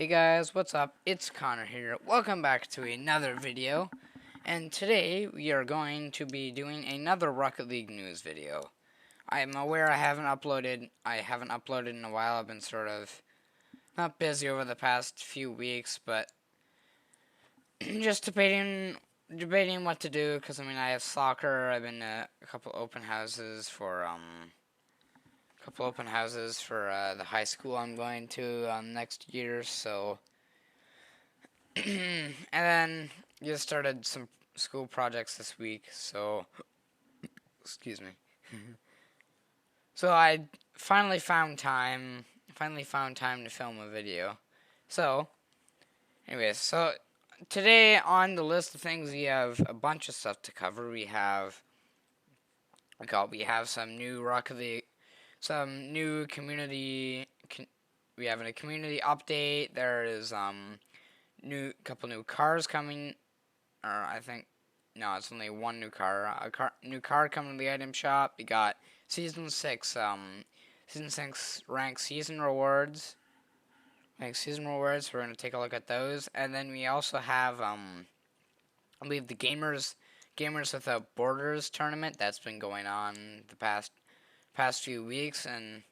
guys, what's up? It's Connor here. Welcome back to another video. And today we are going to be doing another Rocket League news video. I am aware I haven't uploaded in a while. I've been sort of not busy over the past few weeks, but just debating what to do because I have soccer. I've been to a couple open houses for the high school I'm going to next year, so and then just started some school projects this week, so excuse me. So I finally found time to film a video. So anyways, today on the list of things we have a bunch of stuff to cover. We have some new Rocket League, some new community. We have a community update. There is couple new cars coming, or I think no, it's only one new car. New car coming to the item shop. We got season 6 ranked season rewards. We're gonna take a look at those, and then we also have I believe the Gamers Without Borders tournament that's been going on the past few weeks, and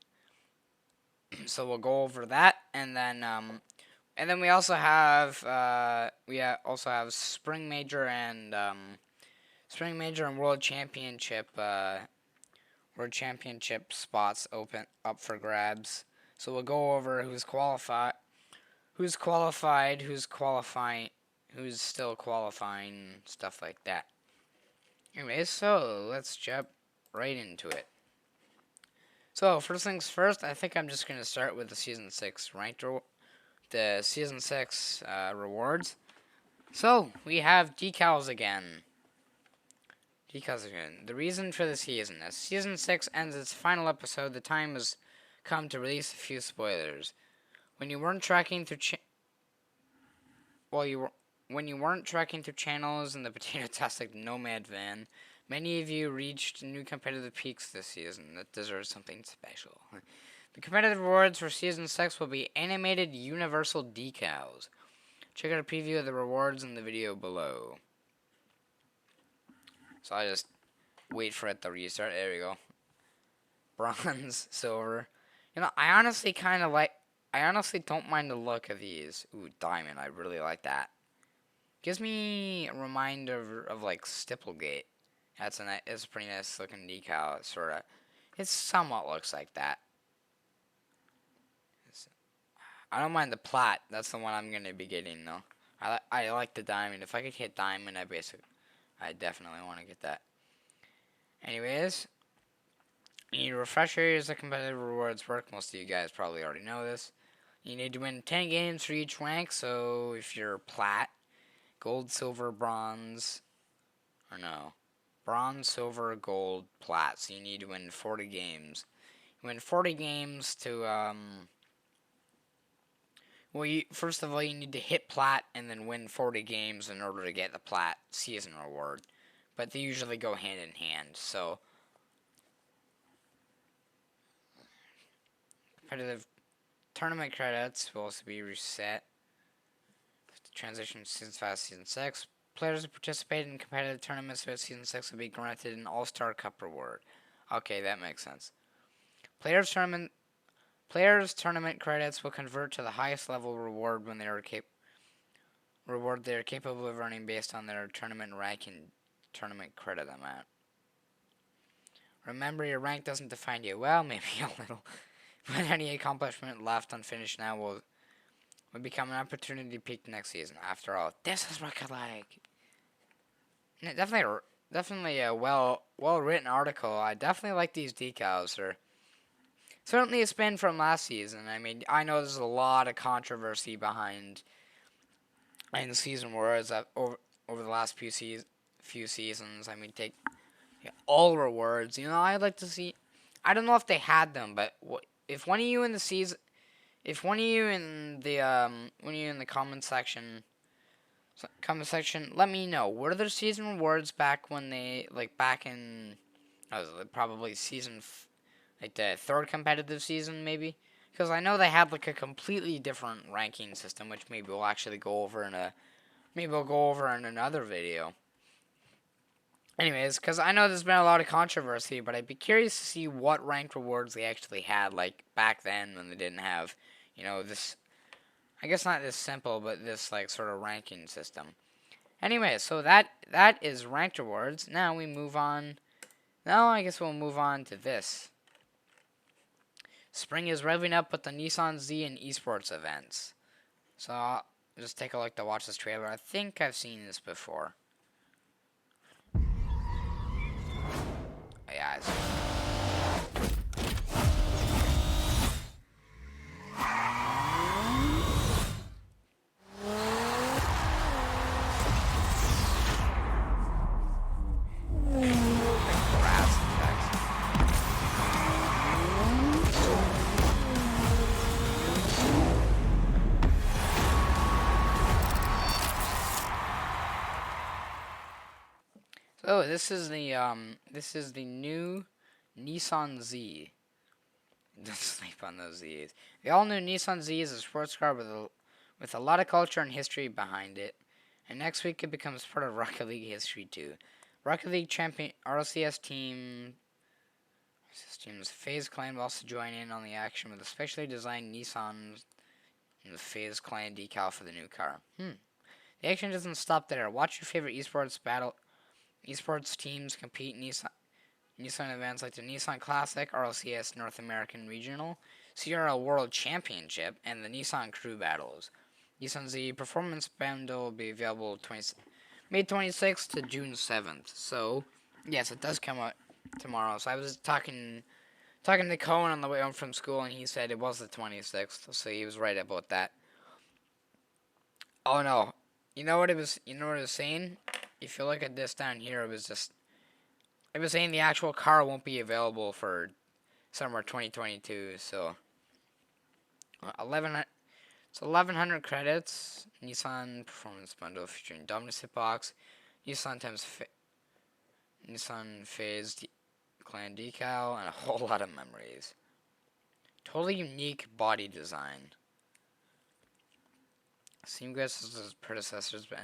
so we'll go over that, and then we also have Spring Major and World Championship spots open up for grabs. So we'll go over who's still qualifying, stuff like that. Anyways, so let's jump right into it. So first things first, I think I'm just gonna start with the season 6 rewards. So we have decals again. The reason for the season: as season 6 ends its final episode, the time has come to release a few spoilers. When you weren't tracking through channels in the potato-tastic Nomad van, many of you reached new competitive peaks this season that deserve something special. The competitive rewards for season 6 will be animated universal decals. Check out a preview of the rewards in the video below. So I just wait for it to restart. There we go. Bronze, silver. I honestly don't mind the look of these. Ooh, diamond. I really like that. Gives me a reminder of like Stipplegate. It's a pretty nice looking decal. It somewhat looks like that. I don't mind the plat. That's the one I'm gonna be getting though. I like the diamond. If I could hit diamond, I definitely want to get that. Anyways, you need refreshers. The competitive rewards work. Most of you guys probably already know this. You need to win 10 games for each rank. So if you're plat, gold, silver, bronze, bronze, silver, gold, plat. So you need to win 40 games. You win 40 games to first of all, you need to hit plat and then win 40 games in order to get the plat season reward. But they usually go hand in hand, so competitive tournament credits will also be reset. Transition to Season 5, Season 6. Players who participate in competitive tournaments throughout Season 6 will be granted an All-Star Cup reward. Okay, that makes sense. Players tournament credits will convert to the highest level reward when they are capable of earning based on their tournament rank and tournament credit amount. Remember, your rank doesn't define you. Well, maybe a little. But any accomplishment left unfinished now will become an opportunity to peak next season. After all, this is Rocket League. Definitely a well written article. I definitely like these decals. They're certainly a spin from last season. I know there's a lot of controversy behind the season rewards over the last few seasons. Take all rewards. I'd like to see. I don't know if they had them, but if one of you in the season, when you're in the comment section, let me know. Were there season rewards back when back in probably season the third competitive season maybe? because I know they had like a completely different ranking system, which maybe we'll actually go over in another video. Anyways, because I know there's been a lot of controversy, but I'd be curious to see what ranked rewards they actually had, like back then when they didn't have, this. I guess not this simple, but this like sort of ranking system. Anyway, so that is ranked rewards. Now we move on. Now I guess we'll move on to this. Spring is revving up with the Nissan Z and esports events. So I'll just take a look to watch this trailer. I think I've seen this before. Yeah, so this is the new Nissan Z. Don't sleep on those Z's. The all-new Nissan Z is a sports car with a lot of culture and history behind it. And next week it becomes part of Rocket League history too. Rocket League champion RLCS teams FaZe Clan will also join in on the action with a specially designed Nissan and the FaZe Clan decal for the new car. The action doesn't stop there. Watch your favorite esports teams compete in Nissan events like the Nissan Classic, RLCS North American Regional, CRL World Championship, and the Nissan Crew Battles. Nissan Z Performance Bundle will be available May 26th to June 7th. So, yes, it does come out tomorrow. So I was talking to Cohen on the way home from school, and he said it was the 26th. So he was right about that. Oh no, you know what it was saying? If you look at this down here, it was saying the actual car won't be available for summer 2022. So 1100 credits. Nissan Performance Bundle featuring Dominus Hitbox, Nissan FaZe Clan decal, and a whole lot of memories. Totally unique body design. Same aggressive as his predecessors, but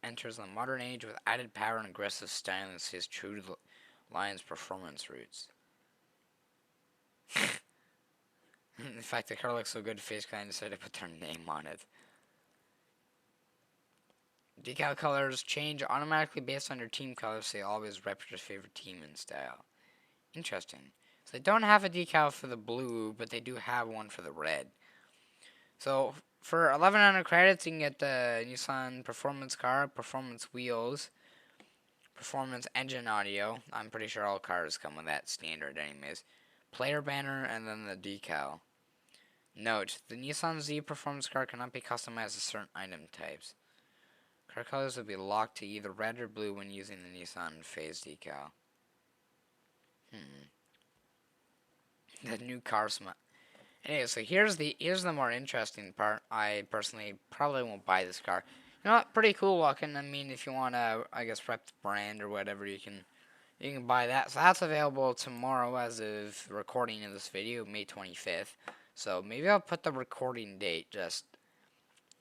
enters the modern age with added power and aggressive style and stays true to the Lion's performance roots. In fact, the car looks so good, FaZe Clan decided to put their name on it. Decal colors change automatically based on your team colors, so they always rep your favorite team and style. Interesting. So they don't have a decal for the blue, but they do have one for the red. So for 1100 credits, you can get the Nissan Performance car, Performance wheels, Performance engine audio. I'm pretty sure all cars come with that standard anyways. Player banner, and then the decal. Note, the Nissan Z Performance car cannot be customized to certain item types. Car colors will be locked to either red or blue when using the Nissan FaZe decal. The new car smell. Anyway, so here's the more interesting part. I personally probably won't buy this car. You know what? Pretty cool looking. I mean, if you want to, I guess, rep the brand or whatever, you can buy that. So that's available tomorrow as of recording of this video, May 25th. So maybe I'll put the recording date, just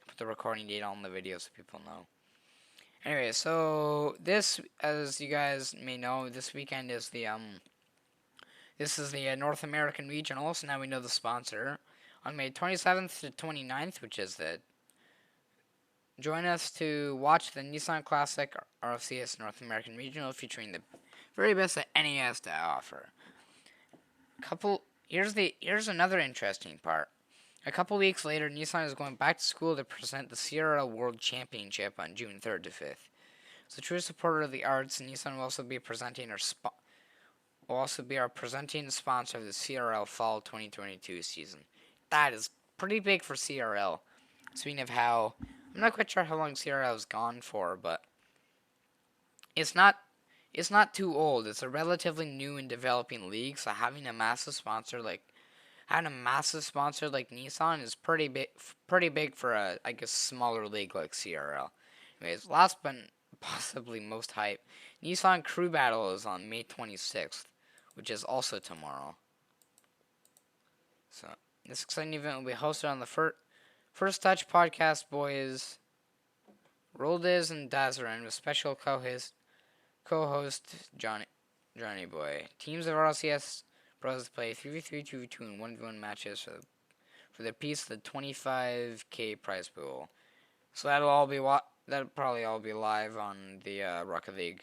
put the recording date on the video so people know. Anyway, so this, as you guys may know, this weekend is the North American Regional, so now we know the sponsor. On May 27th to 29th, which is join us to watch the Nissan Classic RLCS North American Regional featuring the very best that NA has to offer. Here's another interesting part. A couple weeks later, Nissan is going back to school to present the CRL World Championship on June 3rd to 5th. As a true supporter of the arts, Nissan will also be presenting our presenting sponsor of the CRL Fall 2022 season. That is pretty big for CRL. Speaking of how, I'm not quite sure how long CRL is gone for, but it's not too old. It's a relatively new and developing league, so having a massive sponsor like Nissan is pretty big for a, I guess, smaller league like CRL. Anyways, last but possibly most hype, Nissan Crew Battle is on May 26th, which is also tomorrow. So This exciting event will be hosted on the First Touch Podcast Boys, Roldiz and Dazarin, with special co-host Johnny Boy. Teams of RLCS Bros play 3v3, 2v2, and 1v1 matches for the piece of the 25k prize pool. So that'll probably all be live on the Rocket League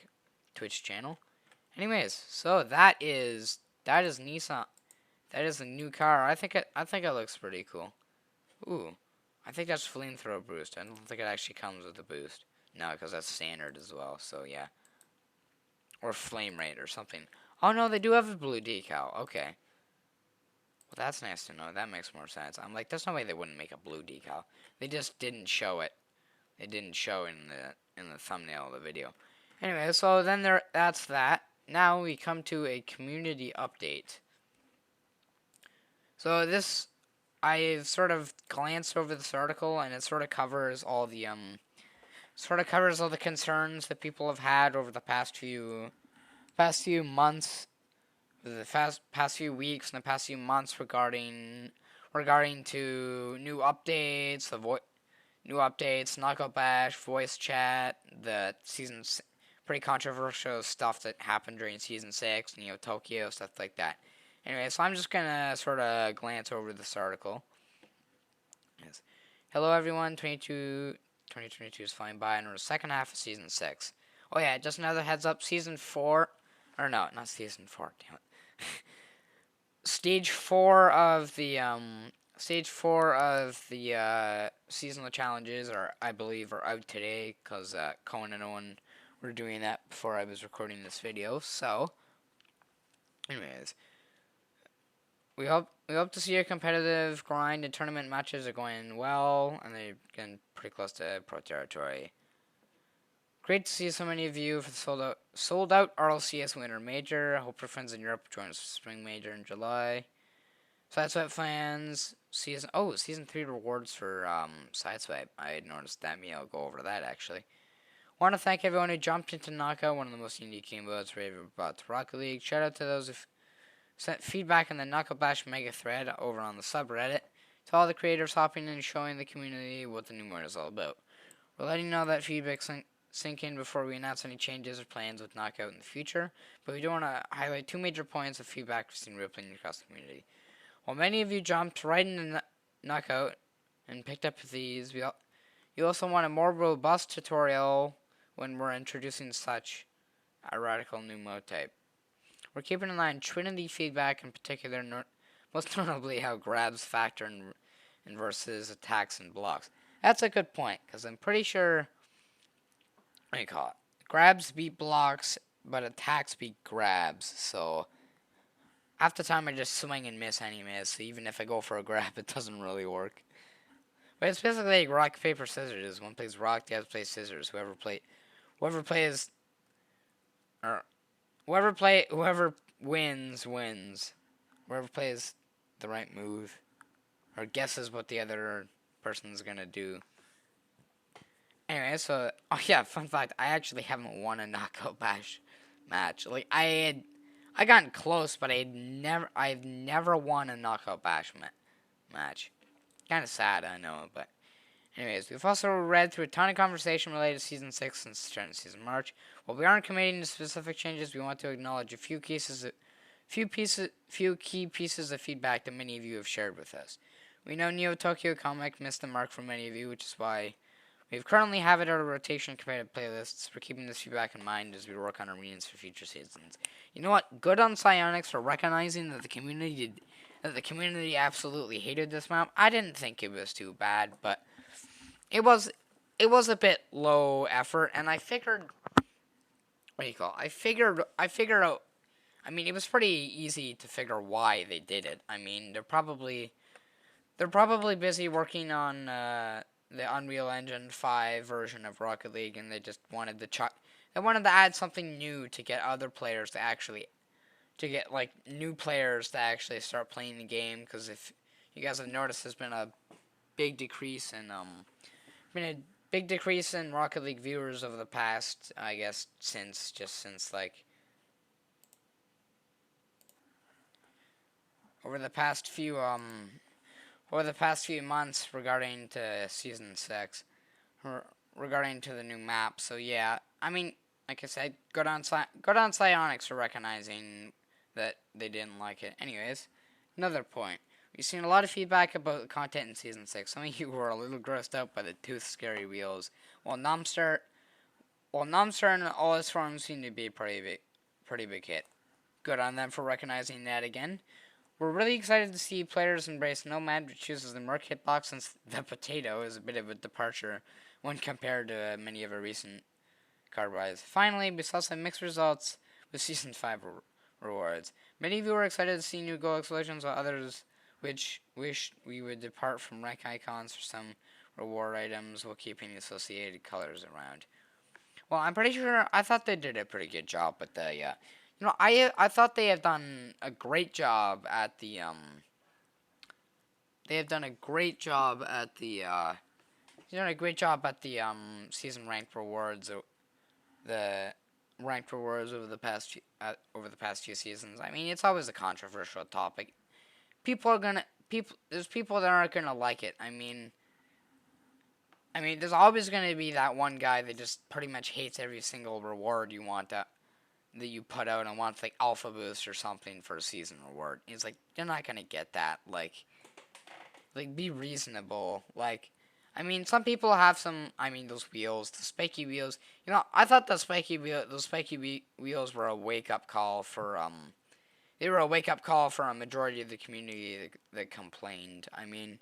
Twitch channel. Anyways, so that is Nissan. That is a new car. I think it looks pretty cool. Ooh, I think that's flamethrower boost. I don't think it actually comes with a boost. No, because that's standard as well. So yeah, or flame rate or something. Oh no, they do have a blue decal. Okay. Well, that's nice to know. That makes more sense. I'm like, there's no way they wouldn't make a blue decal. They just didn't show it. It didn't show in the thumbnail of the video. Anyway, so then that's that. Now we come to a community update. So this, I've sort of glanced over this article, and it sort of covers all the concerns that people have had over the past few months, the past few weeks, and the past few months regarding to new updates, new updates, Knockout Bash, voice chat, the season's pretty controversial stuff that happened during Season 6, Neo Tokyo, stuff like that. Anyway, so I'm just going to sort of glance over this article. Yes. Hello, everyone. 2022 is flying by, and we're in the second half of Season 6. Oh, yeah, just another heads up. Season 4, or no, not Season 4, damn it. Stage 4 of the seasonal challenges I believe are out today, because Cohen and Owen were doing that before I was recording this video. So, anyways, we hope to see your competitive grind and tournament matches are going well, and they're getting pretty close to pro territory. Great to see so many of you for the sold out RLCS Winter Major. I hope your friends in Europe join us for Spring Major in July. Sideswipe fans, season 3 rewards for Sideswipe. I had noticed that. I'll go over that actually. Want to thank everyone who jumped into Knockout, one of the most unique game modes we ever brought to Rocket League. Shout out to those who sent feedback in the Knockout Bash Mega thread over on the subreddit. To all the creators hopping in and showing the community what the new mode is all about. We're letting you know that feedback sink in before we announce any changes or plans with Knockout in the future, but we do want to highlight two major points of feedback we've seen rippling across the community. While many of you jumped right into Knockout and picked up these, you also want a more robust tutorial when we're introducing such a radical new mode type. We're keeping in line Trinity feedback, in particular, most notably how grabs factor in versus attacks and blocks. That's a good point, because I'm pretty sure, what do you call it? Grabs beat blocks, but attacks beat grabs, so half the time I just swing and miss anyways, so even if I go for a grab, it doesn't really work. But it's basically like rock, paper, scissors. One plays rock, the other plays scissors. Whoever wins, wins. Whoever plays the right move, or guesses what the other person's gonna do. Anyway, so, oh yeah, fun fact, I actually haven't won a Knockout Bash match. Like, I've gotten close, but I've never won a Knockout Bash match. Kind of sad, I know, but anyways, we've also read through a ton of conversation related to Season 6 since the start of Season March. While we aren't committing to specific changes, we want to acknowledge a few key pieces of feedback that many of you have shared with us. We know Neo Tokyo Comic missed the mark for many of you, which is why we currently have it on a rotation of competitive playlists. We're keeping this feedback in mind as we work on our readings for future seasons. You know what? Good on Psyonix for recognizing that the community absolutely hated this map. I didn't think it was too bad, but it was a bit low effort, and I figured, what do you call it? I figured out. I mean, it was pretty easy to figure why they did it. I mean, they're probably busy working on the Unreal Engine 5 version of Rocket League, and they just wanted to add something new to get other players to new players to actually start playing the game. Because if you guys have noticed, there's been a big decrease in Rocket League viewers over the past, I guess, since over the past few over the past few months regarding to Season 6, regarding to the new map. So yeah, I mean, like I said, good on Psyonix for recognizing that they didn't like it. Anyways, another point. We've seen a lot of feedback about the content in Season 6. Some of you were a little grossed out by the tooth scary wheels, while Nomstar and all his forms seem to be a pretty big hit. Good on them for recognizing that again. We're really excited to see players embrace Nomad, which uses the Merc hitbox, since the potato is a bit of a departure when compared to many of our recent card buys. Finally, we saw some mixed results with Season 5 rewards. Many of you were excited to see new gold explosions, while others which wished we would depart from rank icons for some reward items while keeping the associated colors around. Well, I'm pretty sure, I thought they did a pretty good job with the, I thought they have done a great job at the, season ranked rewards, the ranked rewards over the past few seasons. I mean, it's always a controversial topic. There's people that aren't gonna like it. I mean, there's always going to be that one guy that just pretty much hates every single reward you want that you put out and wants like alpha boost or something for a season reward. He's like, you're not going to get that. Like, be reasonable. Like, I mean, some people have those wheels, the spiky wheels. I thought those spiky wheels were a wake up call for they were a wake up call for a majority of the community that complained. I mean,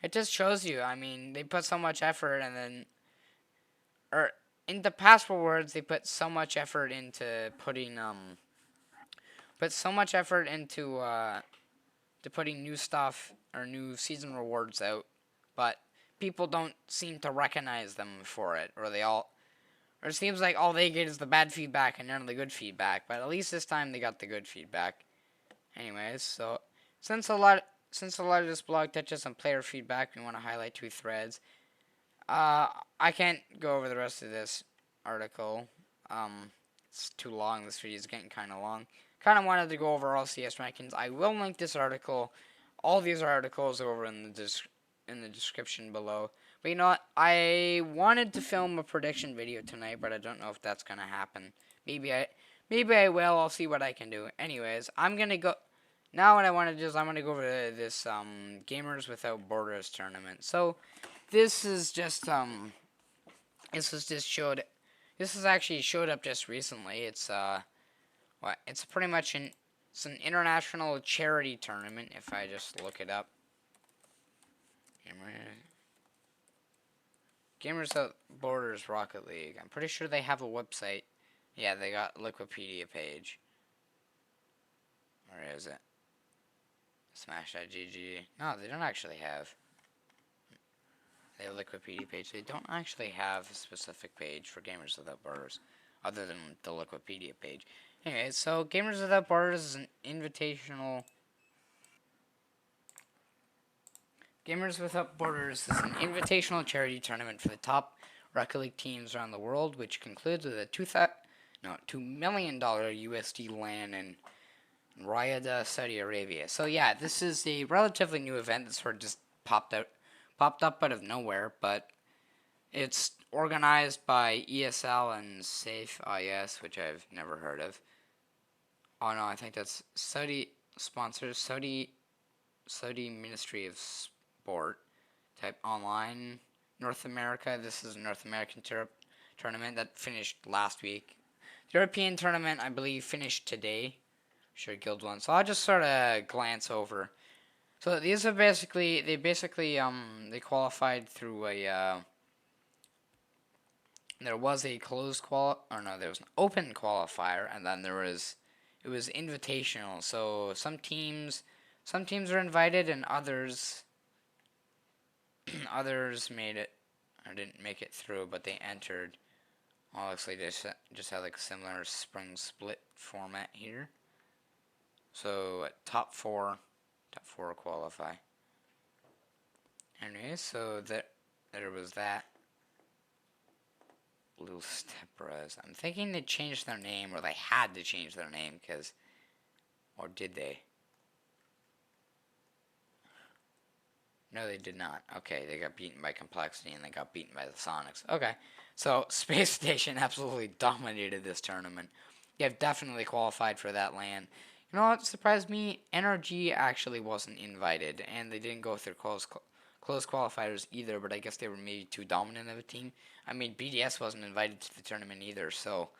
it just shows you, they put so much effort in the past rewards, they put so much effort into putting new stuff or new season rewards out, but people don't seem to recognize them for it, or it seems like all they get is the bad feedback and none of the good feedback, but at least this time they got the good feedback. Anyways, so since a lot of this blog touches on player feedback, we want to highlight 2 threads. I can't go over the rest of this article. It's too long. This video is getting kind of long. Kind of wanted to go over all CS rankings. I will link this article, all these articles, over in the description below. But you know what? I wanted to film a prediction video tonight, but I don't know if that's gonna happen. Maybe I will. I'll see what I can do. Anyways, I'm gonna go. Now what I want to do is I'm going to go over to this Gamers Without Borders tournament. So this is actually showed up just recently. It's pretty much it's an international charity tournament, if I just look it up. Gamers Without Borders Rocket League. I'm pretty sure they have a website. Yeah, they got a Wikipedia page. Where is it? Smash.gg. No, they don't actually have. They have a Wikipedia page. They don't actually have a specific page for Gamers Without Borders, other than the Wikipedia page. Anyway, so Gamers Without Borders is an invitational. Gamers Without Borders is an invitational charity tournament for the top Rocket League teams around the world, which concludes with a $2 million USD LAN in Riyadh, Saudi Arabia. So yeah, this is a relatively new event that sort of just popped up out of nowhere, but it's organized by ESL and Safe IS, which I've never heard of. Oh no, I think that's Saudi sponsors, Saudi Ministry of Sport. Type online, North America. This is a North American tournament that finished last week. The European tournament, I believe, finished today. Sure, Guild 1. So I'll just sort of glance over. So these are they qualified through there was a there was an open qualifier, and then it was invitational. So some teams are invited, and others made it, or didn't make it through, but they entered. Well, looks like they just had like a similar spring split format here. So top four qualify. Anyway, so there was that. Blue Stepras. I'm thinking they changed their name, or they had to change their name, or did they? No, they did not. Okay, they got beaten by Complexity and they got beaten by the Sonics. Okay, so Space Station absolutely dominated this tournament. They've definitely qualified for that LAN. You know what surprised me? NRG actually wasn't invited, and they didn't go through close qualifiers either, but I guess they were maybe too dominant of a team. I mean, BDS wasn't invited to the tournament either, so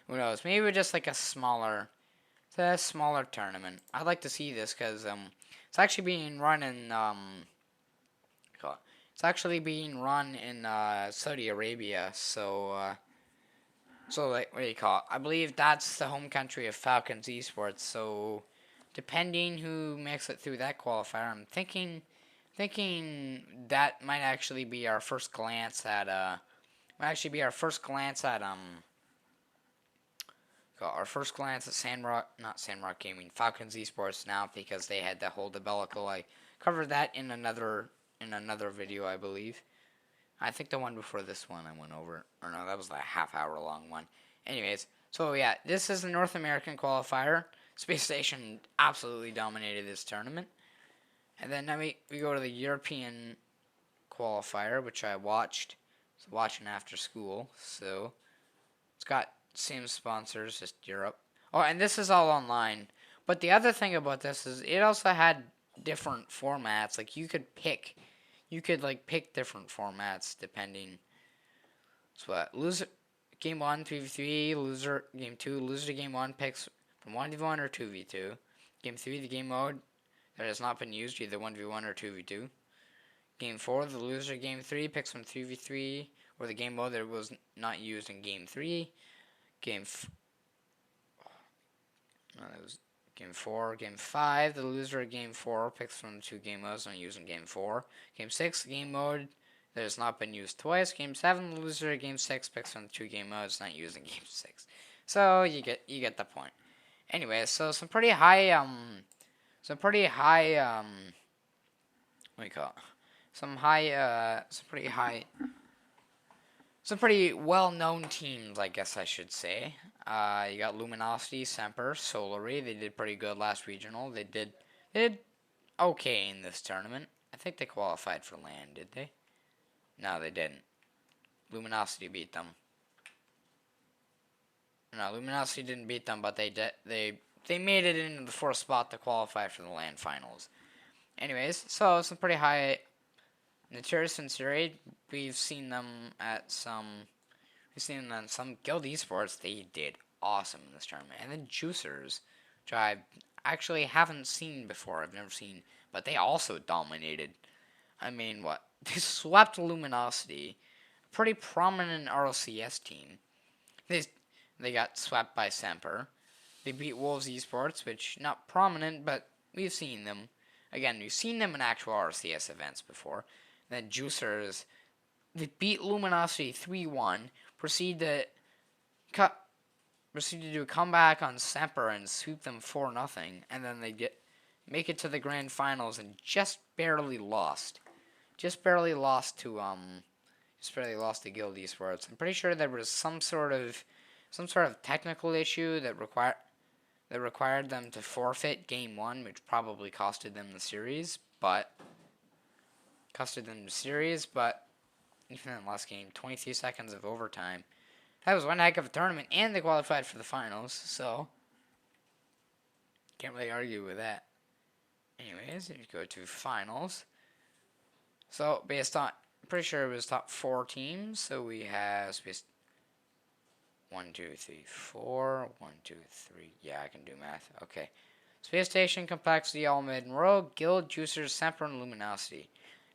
who knows? Maybe just like it's a smaller tournament. I'd like to see this because it's actually being run in Saudi Arabia. So like what do you call it? I believe that's the home country of Falcons Esports. So depending who makes it through that qualifier, I'm thinking that might actually be our first glance at not Sandrock Gaming, Falcons Esports now because they had that whole debacle. I covered that in another video, I believe. I think the one before this one I went over, or no, that was like a half-hour long one. Anyways, so yeah, this is the North American qualifier. Space Station absolutely dominated this tournament. And then now we go to the European qualifier, which I watched. I was watching after school, so it's got same sponsors, just Europe. Oh, and this is all online. But the other thing about this is it also had different formats. Like you could pick different formats depending. So what? Loser game 1 3v3, loser game 2, loser to game 1 picks from 1v1 or 2v2. Game 3, the game mode that has not been used, either 1v1 or 2v2. Game 4, the loser game 3 picks from 3v3 or the game mode that was not used in game 3. Game 4, game 5, the loser of game 4 picks from 2 game modes not used in game 4. Game 6, game mode that has not been used twice. Game 7, the loser of game 6 picks from 2 game modes not used in game 6. So you get the point. Anyway, so some pretty high what do you call it? Some pretty well-known teams, I guess I should say. You got Luminosity, Semper, Solary. They did pretty good last regional. They did okay in this tournament. I think they qualified for LAN, did they? No, they didn't. Luminosity beat them. No, Luminosity didn't beat them, but they made it into the 4th spot to qualify for the LAN finals. Anyways, so some pretty high. Naturius and Siri, we've seen them on some Guild Esports. They did awesome in this tournament. And then Juicers, which I actually haven't seen before. I've never seen, but they also dominated. I mean, what? They swept Luminosity, a pretty prominent RLCS team. They got swept by Semper. They beat Wolves Esports, which not prominent, but we've seen them. Again, we've seen them in actual RLCS events before. Then Juicers, they beat Luminosity 3-1, proceed to do a comeback on Semper and sweep them 4-0, and then they make it to the grand finals and just barely lost. Just barely lost to Guild Esports. I'm pretty sure there was some sort of technical issue that required them to forfeit game 1, which probably costed them the series, but even in the last game, 23 seconds of overtime. That was one heck of a tournament, and they qualified for the finals, so can't really argue with that. Anyways, if you go to finals, so I'm pretty sure it was top 4 teams, so we have 1, 2, 3, 4, 1, 2, 3, yeah, I can do math, okay. Space Station, Complexity, All Mid and Rogue, Guild, Juicers, Semper, and Luminosity.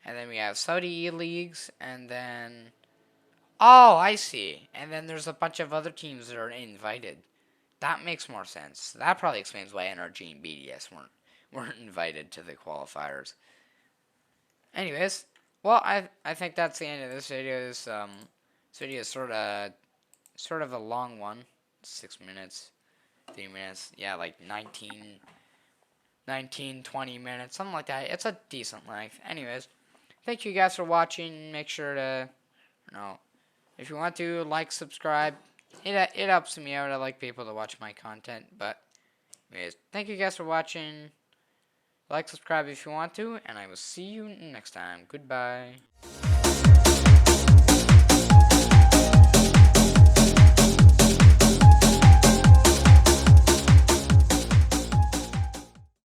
And then we have Saudi E-Leagues, and then... Oh, I see. And then there's a bunch of other teams that are invited. That makes more sense. That probably explains why NRG and BDS weren't invited to the qualifiers. Anyways, well, I think that's the end of this video. This video is sort of a long one. 6 minutes, 3 minutes, yeah, like 19, 20 minutes, something like that. It's a decent length. Anyways, thank you guys for watching. Make sure to, if you want to, like, subscribe. It helps me out. I like people to watch my content. But anyways, thank you guys for watching. Like, subscribe if you want to, and I will see you next time. Goodbye.